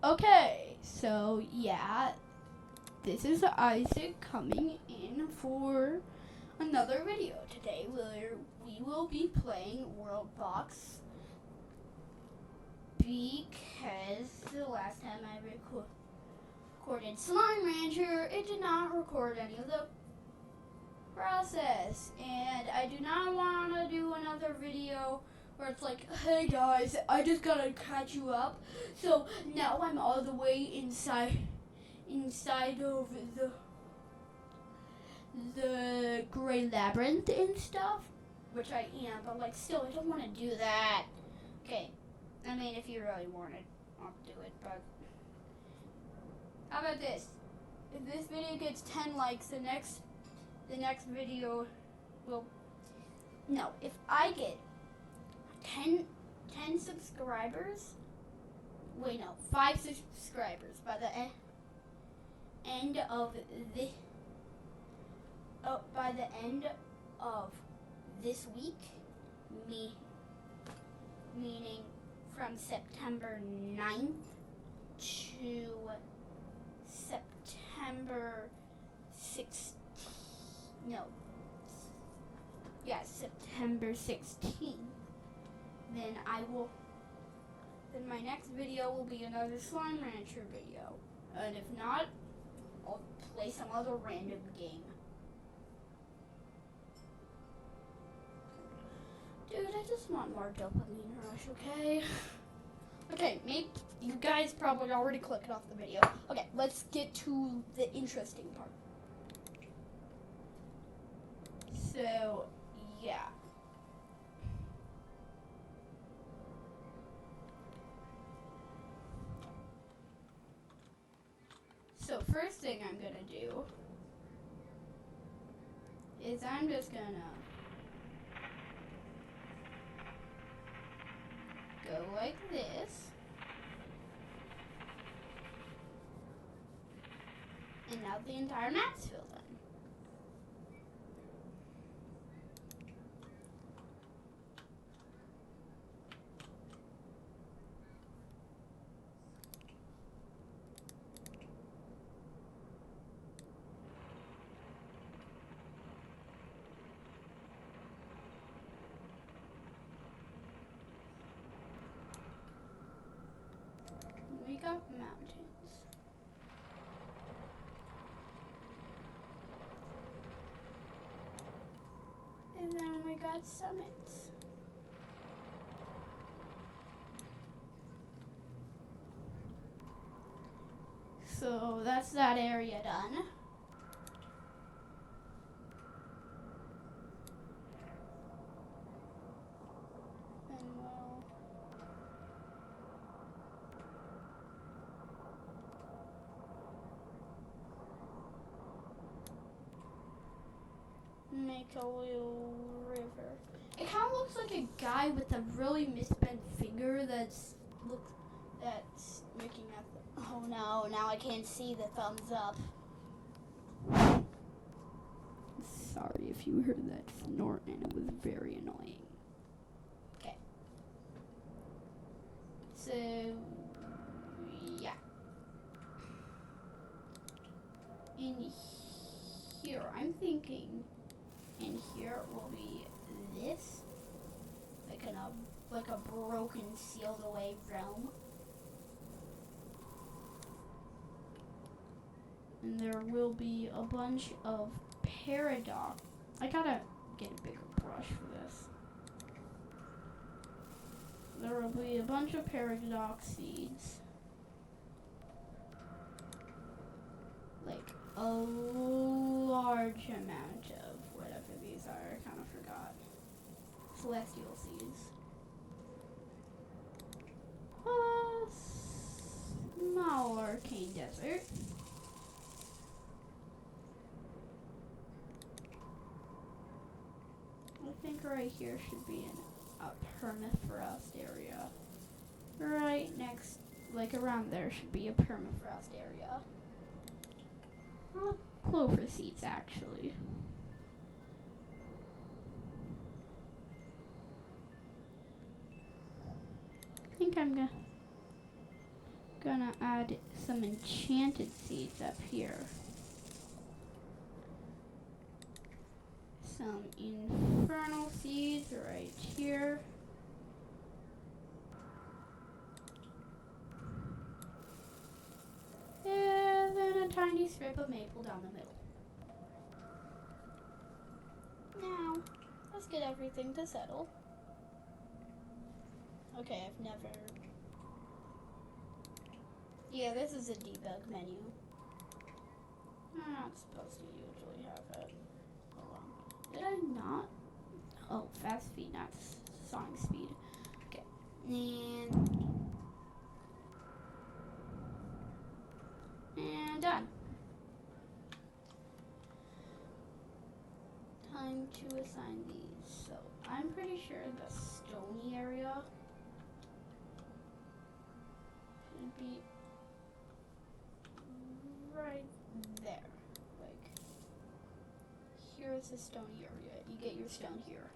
Okay, so yeah, this is Isaac coming in for another video today where we will be playing Worldbox because the last time I recorded Slime Rancher, it did not record any of the process, and I do not want to do another video where it's like, hey guys, I just gotta catch you up. So now I'm all the way inside of the gray labyrinth and stuff, which I am, but like still, I don't want to do that. Okay, I mean, if you really want it, I'll do it, but how about this? If this video gets 10 likes, the next video will, no, if I get 10 subscribers, wait, no, 5 subscribers by the end of this week, meaning from September 9th to September 16th, September 16th, then my next video will be another Slime Rancher video. And if not, I'll play some other random game. Dude, I just want more dopamine rush, okay? Okay, maybe you guys probably already clicked off the video. Okay, let's get to the interesting part. So, yeah. So first thing I'm gonna do is I'm just gonna go like this, and now the entire map's filled in. We got mountains. And then we got summits. So that's that area done. Make a little river. It kind of looks like a guy with a really misbent finger that's making a. Oh no! Now I can't see the thumbs up. Sorry if you heard that snort, and it was very annoying. Okay. So yeah. In here, I'm thinking. And here will be this, like a broken, sealed away realm. And there will be a bunch of paradox. I gotta get a bigger brush for this. There will be a bunch of paradox seeds. Like a large amount of whatever these are, I kind of forgot. Celestial seeds. Small arcane desert. I think right here should be a permafrost area. Right next, like around there should be a permafrost area. Clover seeds, actually. I think I'm Gonna add some enchanted seeds up here. Some infernal seeds right here. And then a tiny strip of maple down the middle. Now, let's get everything to settle. Okay, I've never... Yeah, this is a debug menu. I'm not supposed to usually have it. Hold on. Did I not? Oh, fast speed, not sonic speed. Okay. And done. Time to assign these. So I'm pretty sure the stony area should be right there. Like, here's the stony area. You get your stone here.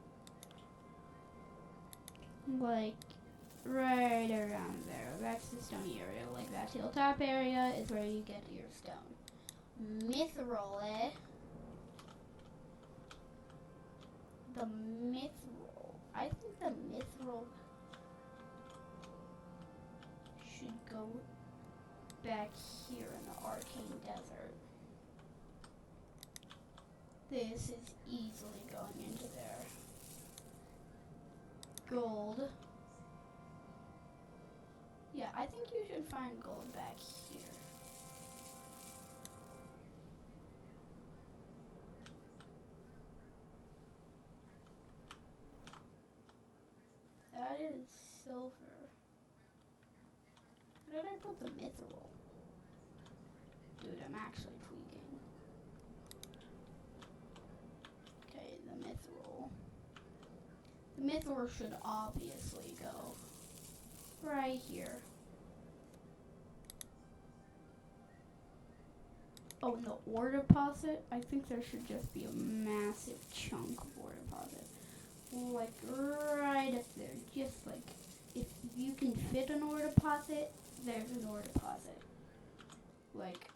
Like, right around there. That's the stony area. Like, that hilltop area is where you get your stone. Mithril, eh? The mithril. I think the mithril should go back here in the arcane desert. This is easily going into there. Gold. Yeah, I think you should find gold back here. That is silver. Where did I put the mithril? Dude, I'm actually tweaking. Okay, the mithril. The mithril should obviously go right here. Oh, and the ore deposit? I think there should just be a massive chunk of ore deposit. Like right up there. Just like, if you can fit an ore deposit, there's an ore deposit. Like,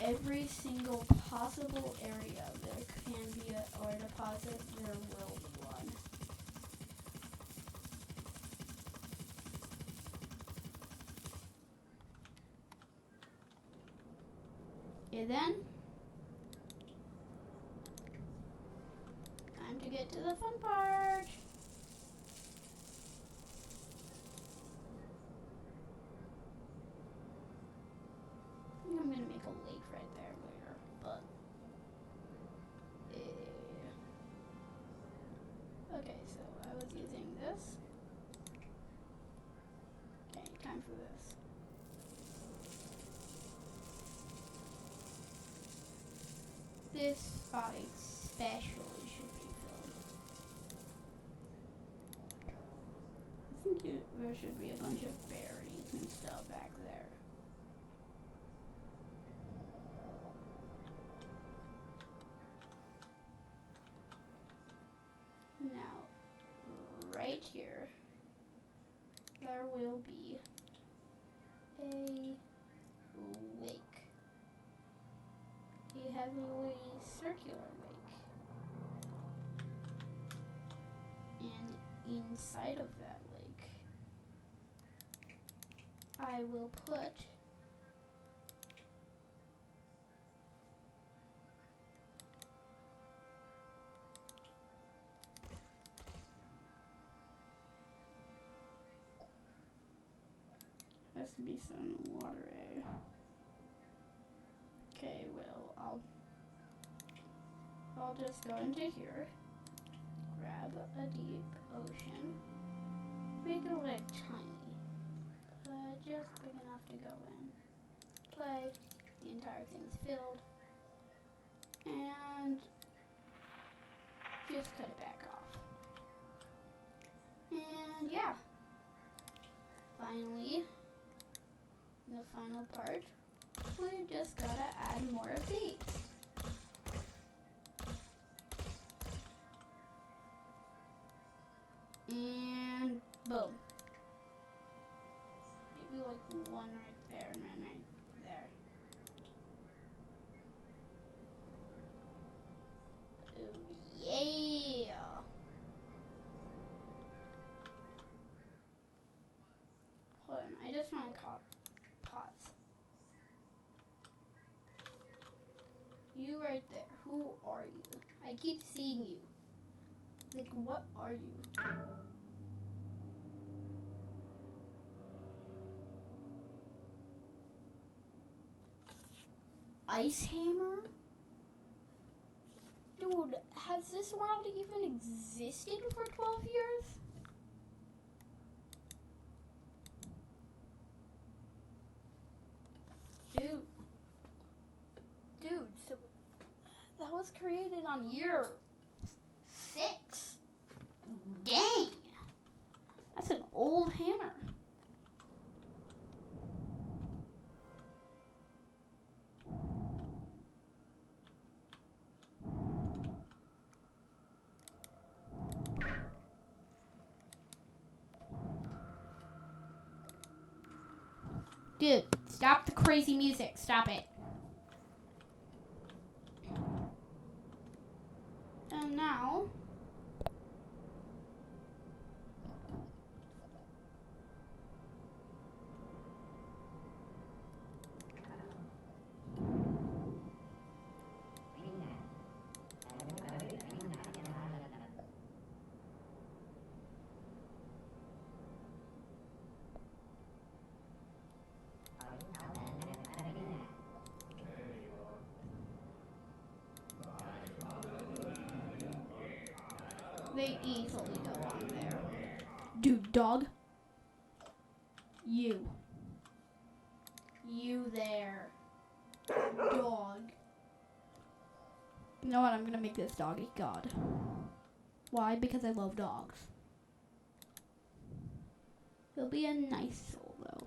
every single possible area there can be an ore deposit, there will be one. And then, time to get to the fun part. I think I'm gonna make a lake right there later, but okay, so I was using this. Okay, time for this. This spot especially should be filled. I think there should be a bunch of berries and stuff back there. Now, right here, there will be a lake. A heavily circular lake. And inside of that lake, I will put has to be some water. Okay, well, I'll just go into here, grab a deep ocean, make it like tiny, but just big enough to go in. Play, the entire thing's filled, and just cut it back off. And yeah, finally, the final part, we just gotta add more of these. And boom. Maybe like like one right there and then right there. Ooh, yeah. Hold on, I just want to pause. You right there. Who are you? I keep seeing you. Like, what are you? Ice Hammer? Dude, has this world even existed for 12 years? Dude, so that was created on year 6. Dang! That's an old hammer. Dude, stop the crazy music. Stop it. And now... They easily go on there. Dude, dog. You. You there. Dog. You know what? I'm gonna make this dog a god. Why? Because I love dogs. He'll be a nice soul, though.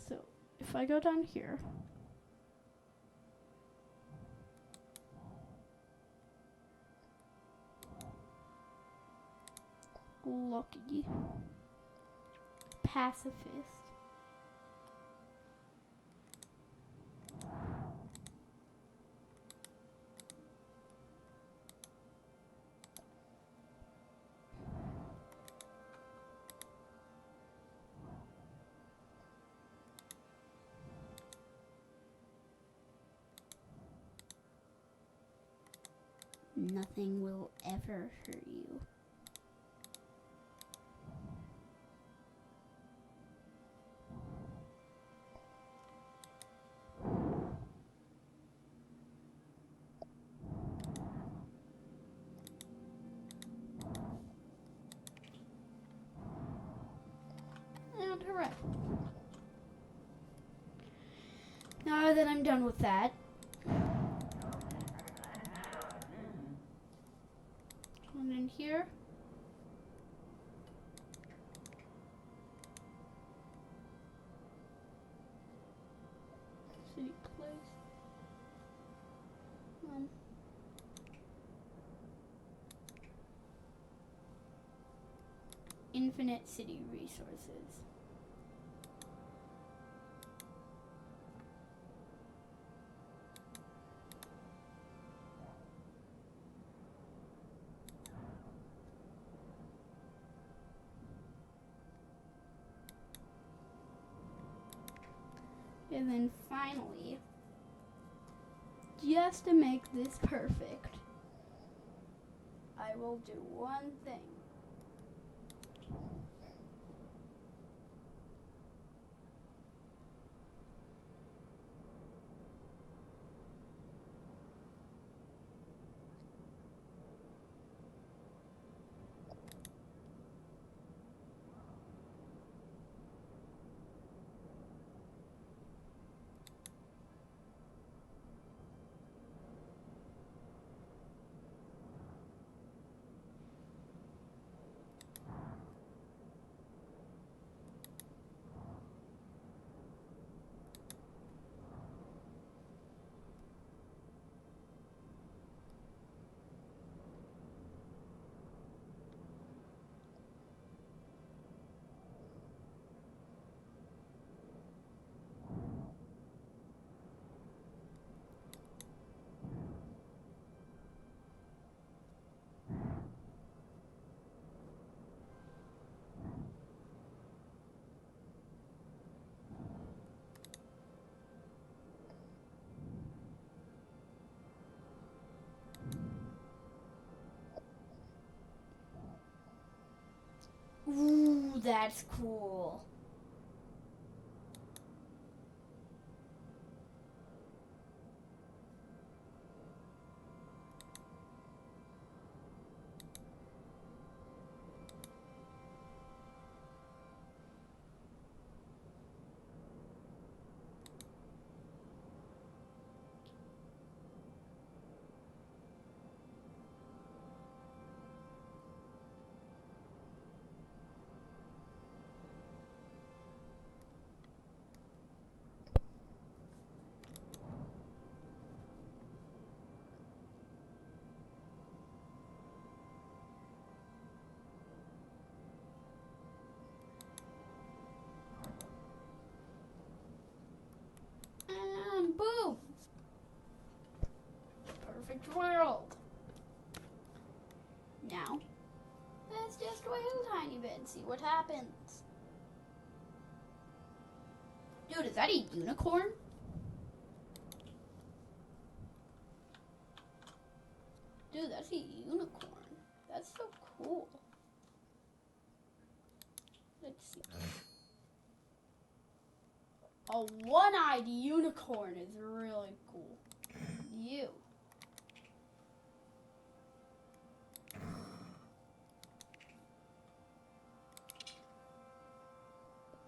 So, if I go down here... Lucky. Pacifist. Nothing will ever hurt you. And hooray. Now that I'm done with that, and in here, city place, infinite city resources. And then finally, just to make this perfect, I will do one thing. Ooh, that's cool. And boom! Perfect world. Now, let's just wait a tiny bit and see what happens. Dude, is that a unicorn? Dude, that's a unicorn. That's so cool. Let's see. A one-eyed unicorn is really cool. You.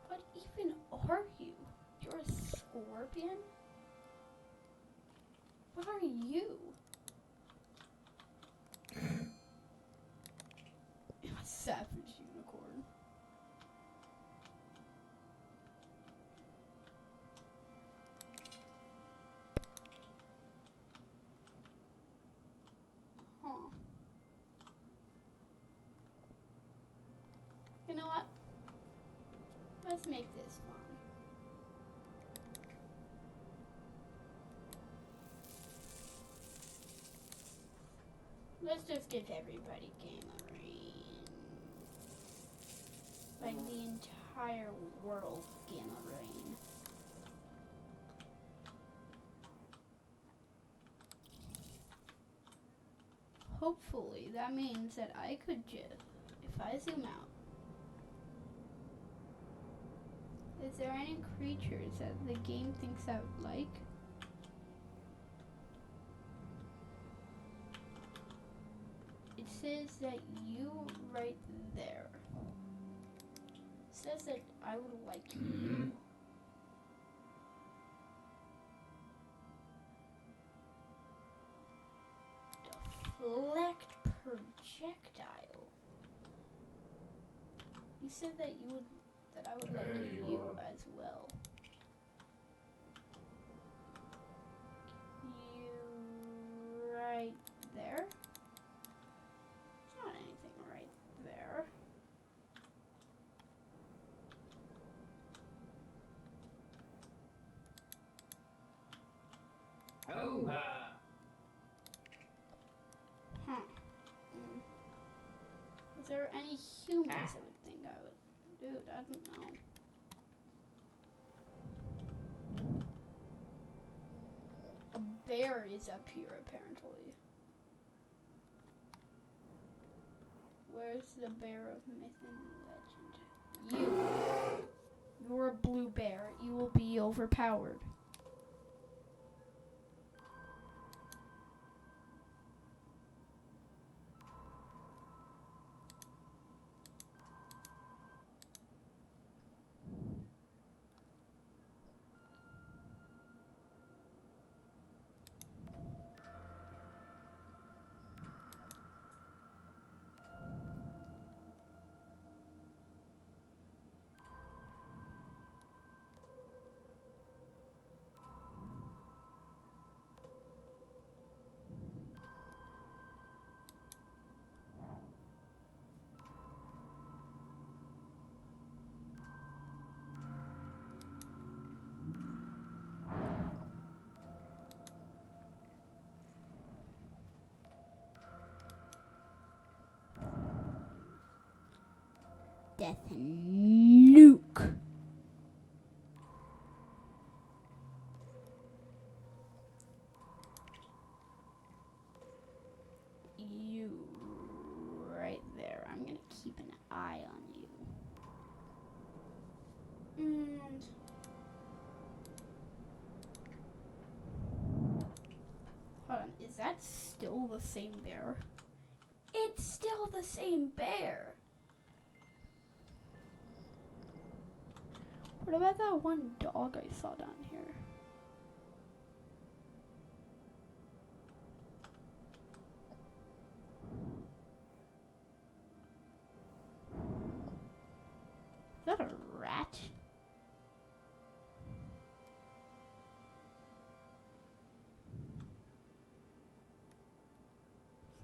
What even are you? You're a scorpion? What are you? A savage unicorn. Huh. You know what? Let's make this fun. Let's just give everybody Gamerrr. Like the entire world Gamerrr. Hopefully that means that I could just, if I zoom out, is there any creatures that the game thinks I would like? It says that you right there. It says that I would like you. Deflect projectile. You said that you would, that I would like you as well. You right there. There's not anything right there. Oh. Huh. Is there any humans that would think I would? Dude, I don't know. bear is up here, apparently. Where's the bear of myth and legend? You're a blue bear. You will be overpowered. Death nuke. You right there. I'm gonna keep an eye on you. And hold on, is that still the same bear? It's still the same bear. What about that one dog I saw down here? Is that a rat?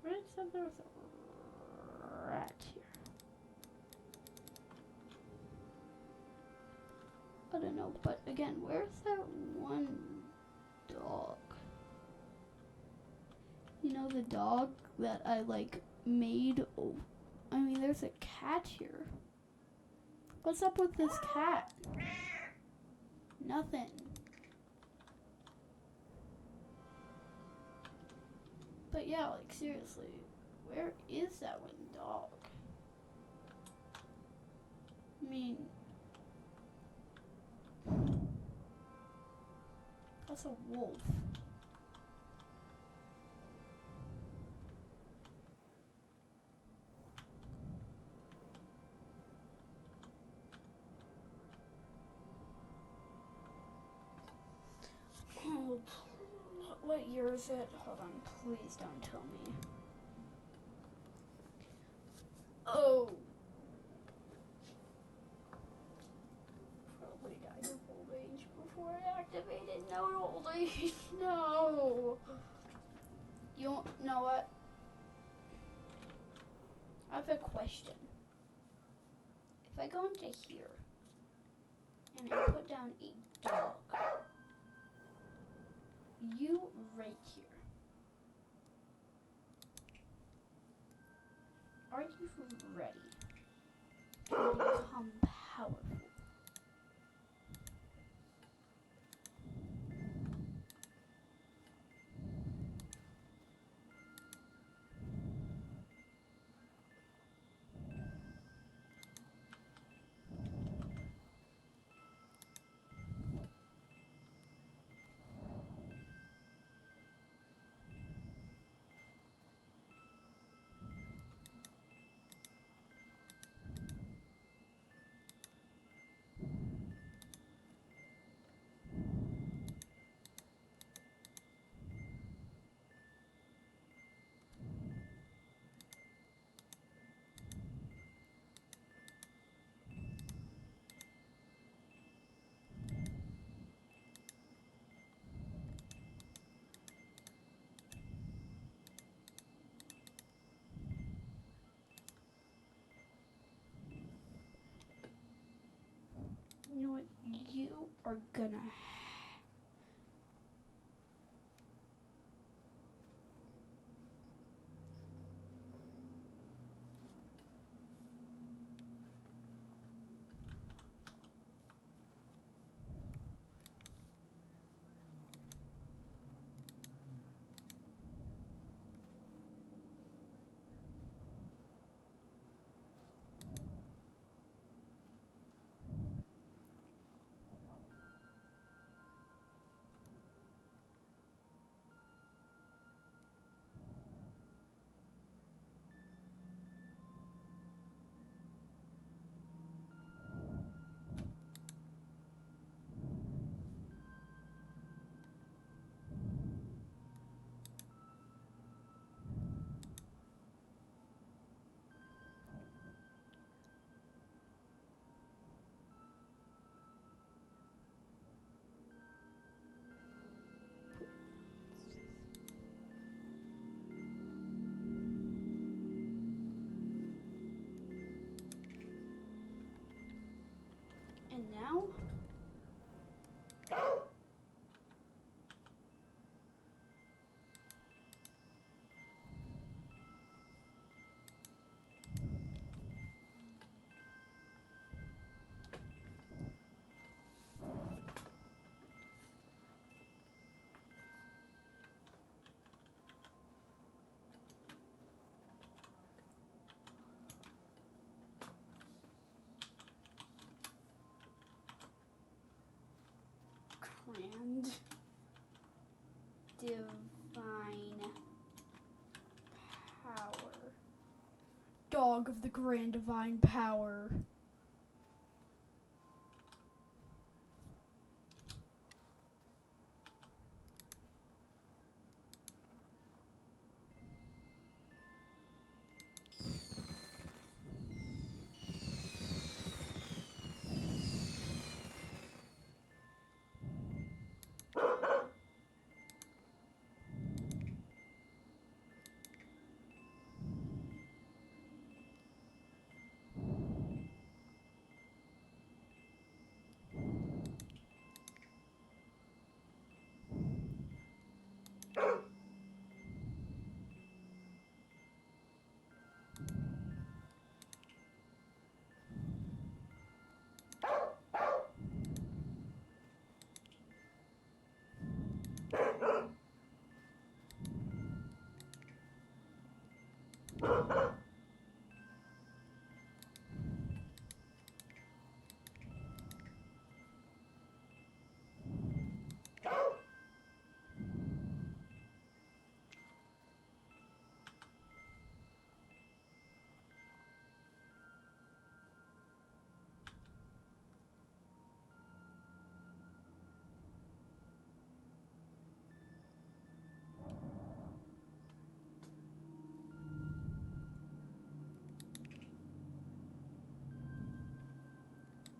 Somebody said there was a rat here. I don't know, but again, where's that one dog? You know, the dog that I made. Oh, I mean, there's a cat here. What's up with this cat? Nothing. But yeah, seriously, where is that one dog? I mean, that's a wolf. Oh, what year is it? Hold on, please don't tell me. Oh. Probably died of old age before I activated no old age. No. You know what? I have a question. If I go into here and I put down a dog, you right here, are you ready to become powerful? You know what? You are gonna Grand Divine Power. Dog of the Grand Divine Power.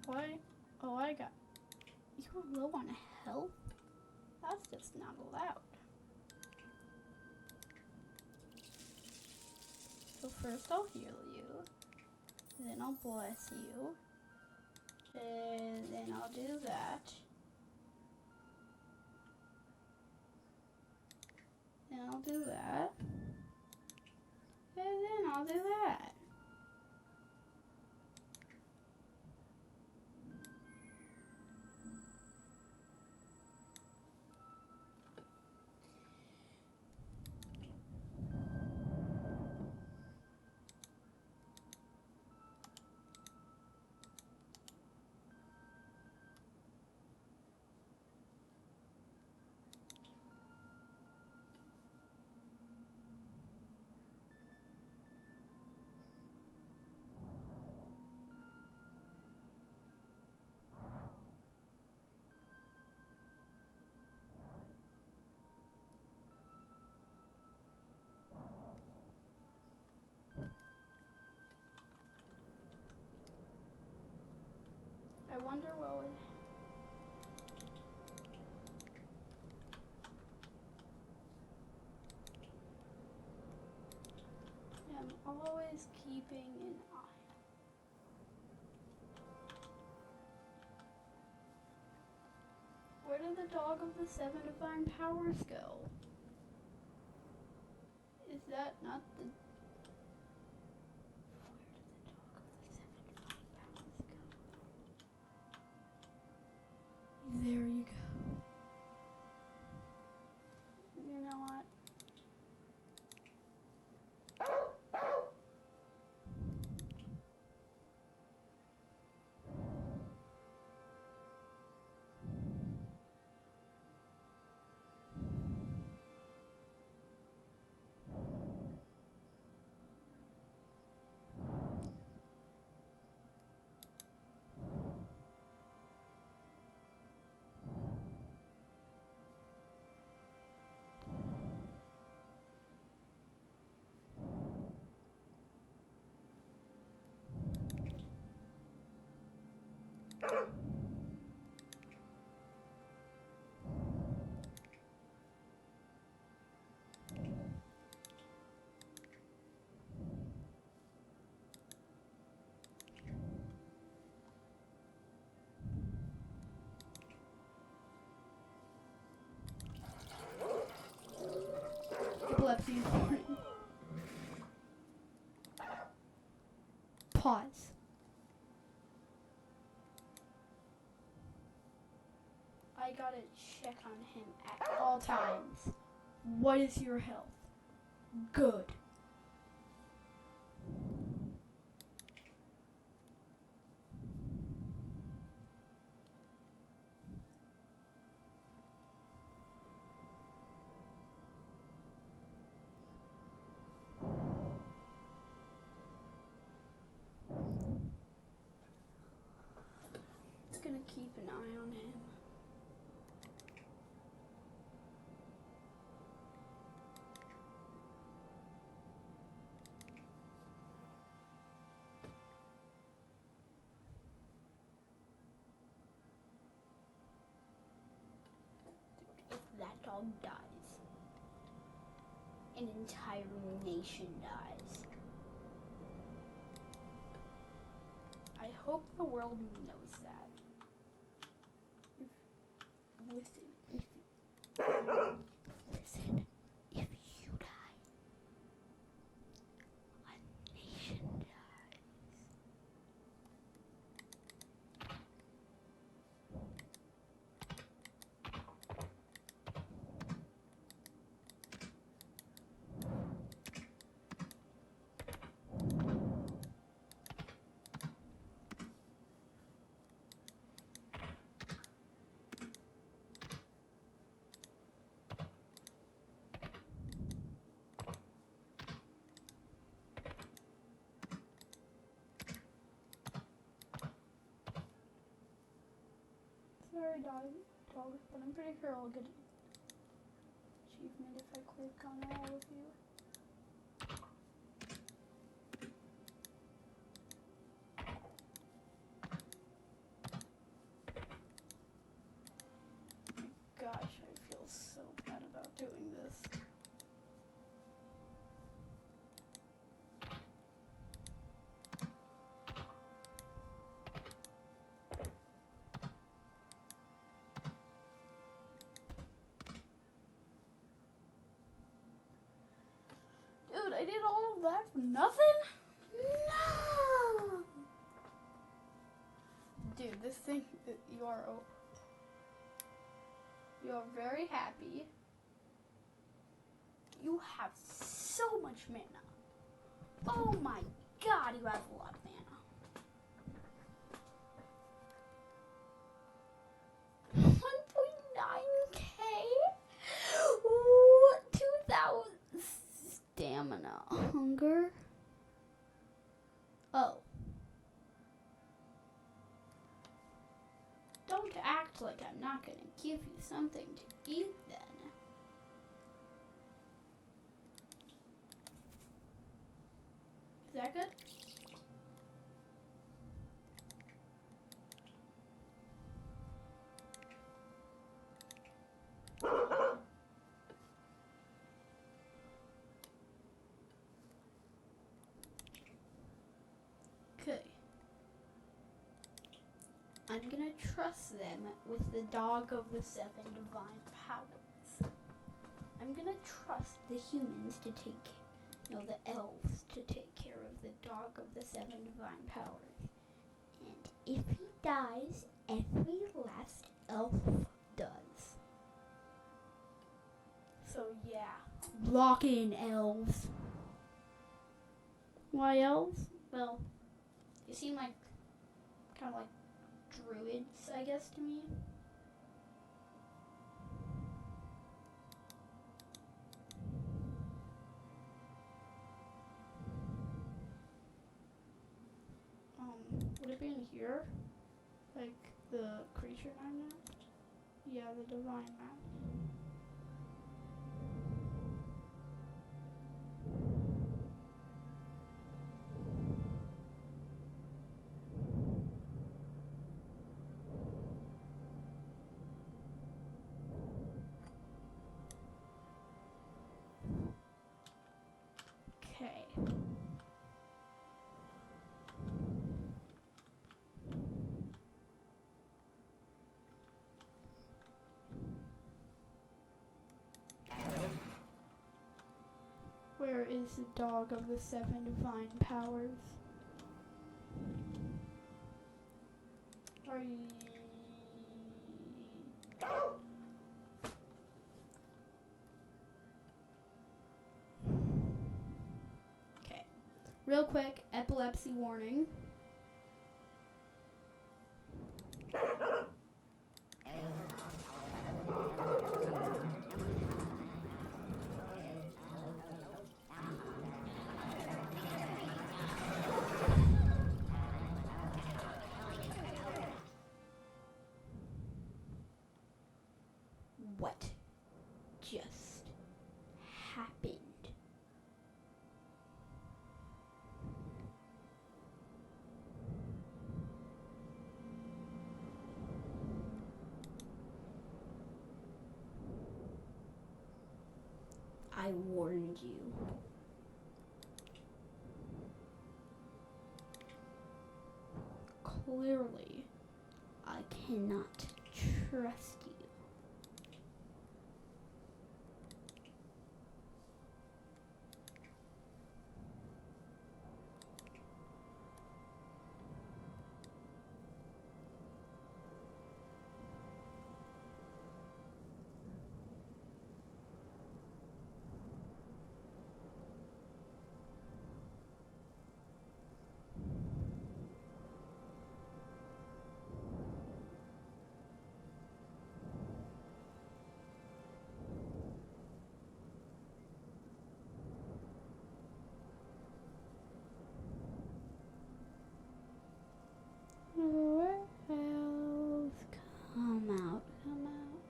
What? Oh, I got. You're low on health? That's just not allowed. So first I'll heal you. Then I'll bless you. And then I'll do that. Then I'll do that. And then I'll do that. I wonder what would... I'm always keeping an eye. Where did the dog of the 7 divine powers go? Is that not the... There you go. You know what? Epilepsy is important. Pause. I gotta check on him at all times. What is your health? Good. gonna keep an eye on him. If that dog dies, an entire nation dies. I hope the world knows that. Listen, if you die, a nation dies. Sorry, dog, but I'm pretty sure I'll get an achievement if I click on all of you. Gosh, I feel so bad about doing this. Dude, I did all of that for nothing? No! Dude, this thing, you are very happy. You have so much mana. Oh my god, you have a lot of mana. 1.9k? Ooh, 2,000 stamina. Hunger? Oh. Don't act like I'm not gonna give you something to eat then. Is that good? Okay. I'm gonna trust them with the dog of the 7 divine powers. I'm gonna trust the humans to take, the elves to take care of the dog of the 7 divine powers. And if he dies, every last elf does. So yeah, lock in elves. Why elves? Well, they seem like kind of like druids, I guess, to me. Would it be in here? Like the creature map? Yeah, the divine map. Okay. Where is the dog of the 7 divine powers? Are you... Okay. Real quick, epilepsy warning. what just happened. I warned you. Clearly, I cannot trust you. Come out,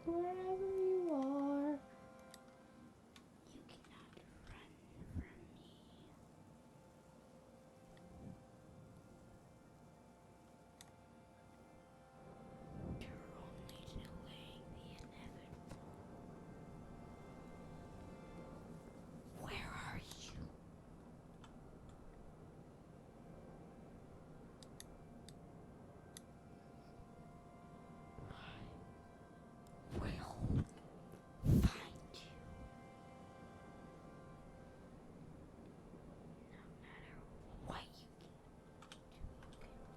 wherever you are. You cannot run from me. You're only delaying the inevitable. Where are you? Will find you. No matter what you can do, you cannot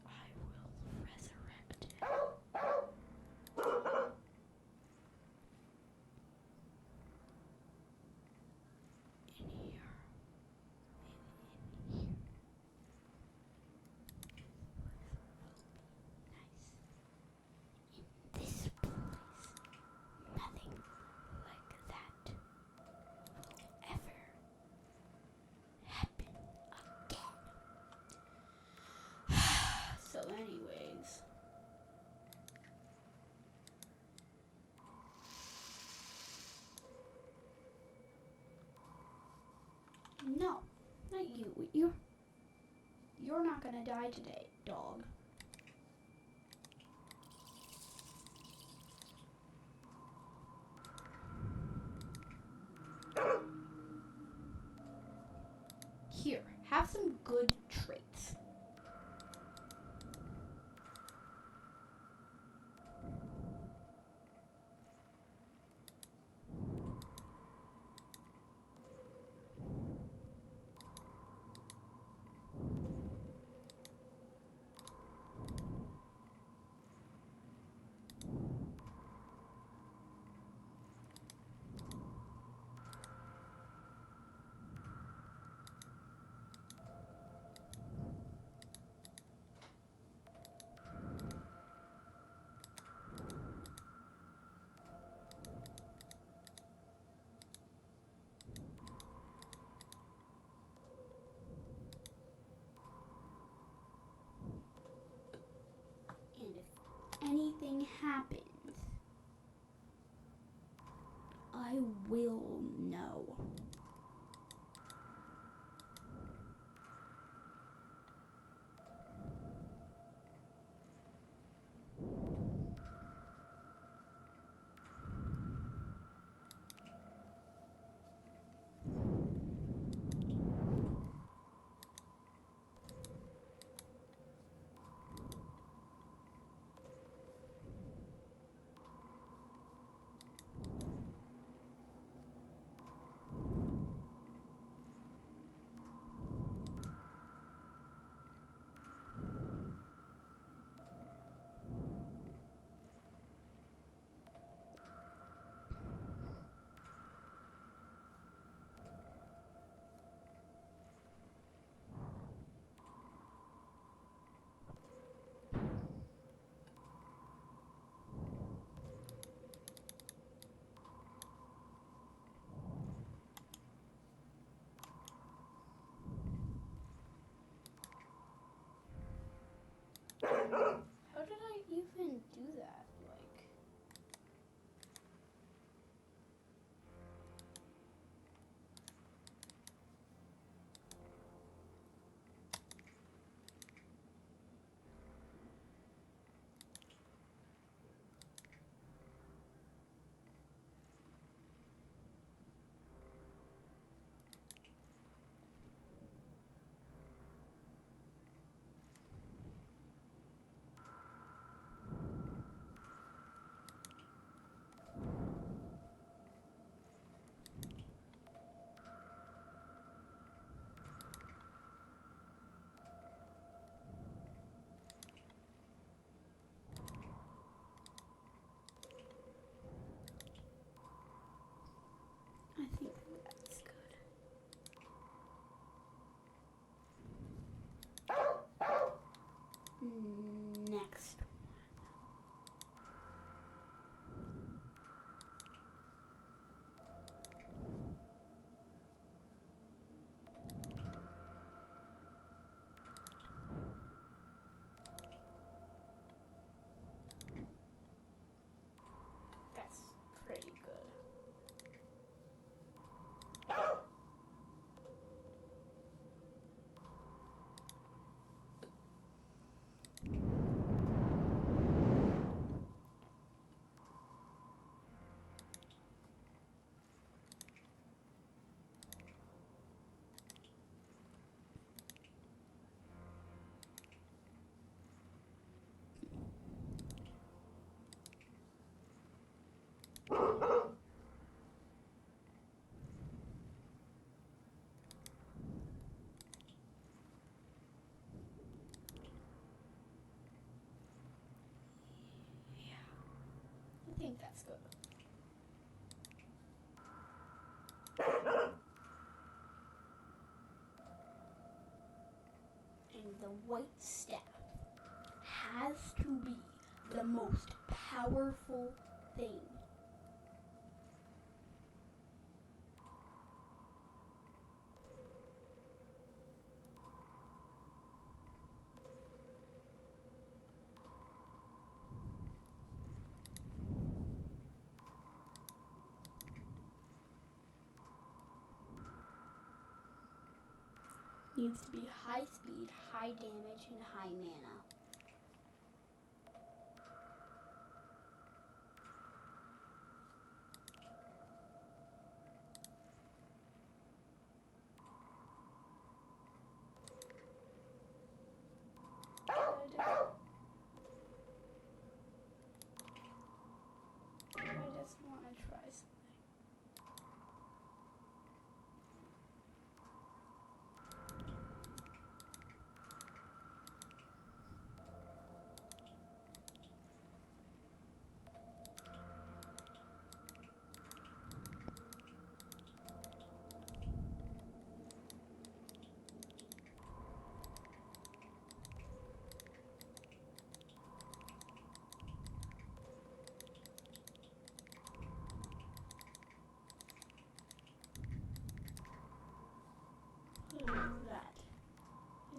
hide. I will resurrect him. In here. In here. Nice. In this place, nothing like that will ever happen again. So anyways, no, not you. You're not gonna die today, dog. Here, have some good traits. And if anything happens, I will know. I think that's good. And the white staff has to be the most powerful thing. Needs to be high speed, high damage, and high mana. I just want to try something.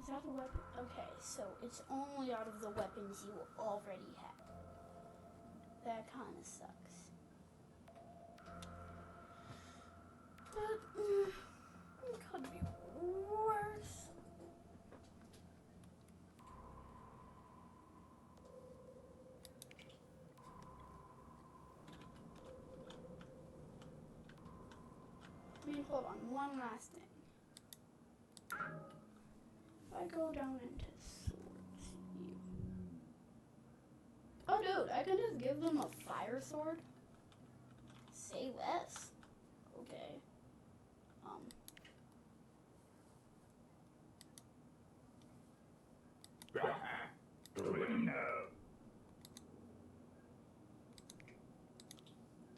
Is that a weapon? Okay, so it's only out of the weapons you already have. That kind of sucks. But it could be worse. Hold on, one last thing. If I go down into swords, oh dude, I can just give them a fire sword? Say less. Okay.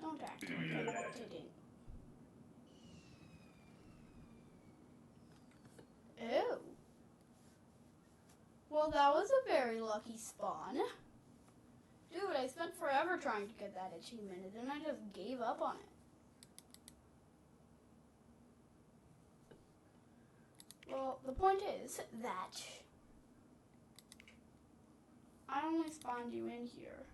Don't act like I didn't. Ew. Well, that was a very lucky spawn. Dude, I spent forever trying to get that achievement, and then I just gave up on it. Well, the point is that I only spawned you in here.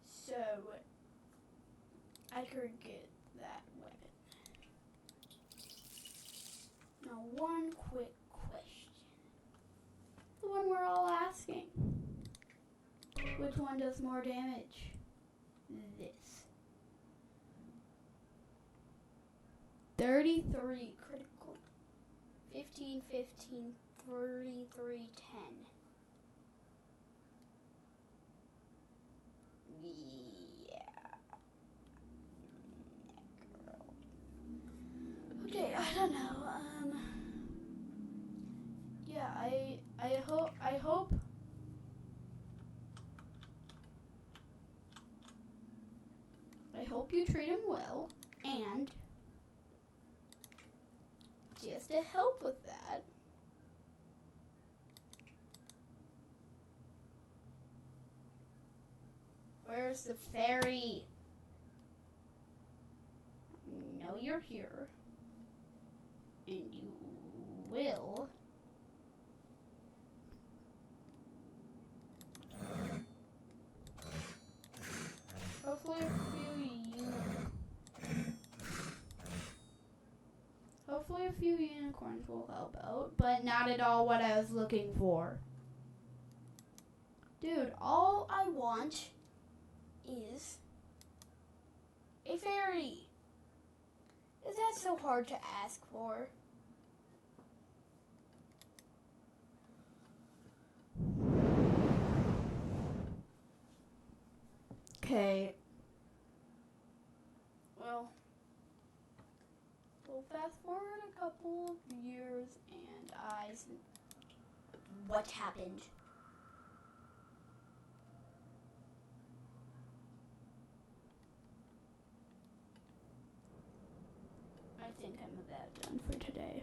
So I could get that weapon. Now, one quick question. The one we're all asking. Which one does more damage? This. 33 critical. 15, 15, 33, 10. Okay, I don't know. Yeah, I hope you treat him well, and just to help with that, where's the fairy? I know you're here. And you will. Hopefully a few unicorns will help out, but not at all what I was looking for. Dude, all I want is a fairy. Is that so hard to ask for? Okay. Well, we'll fast forward a couple of years and what happened? I think I'm about done for today.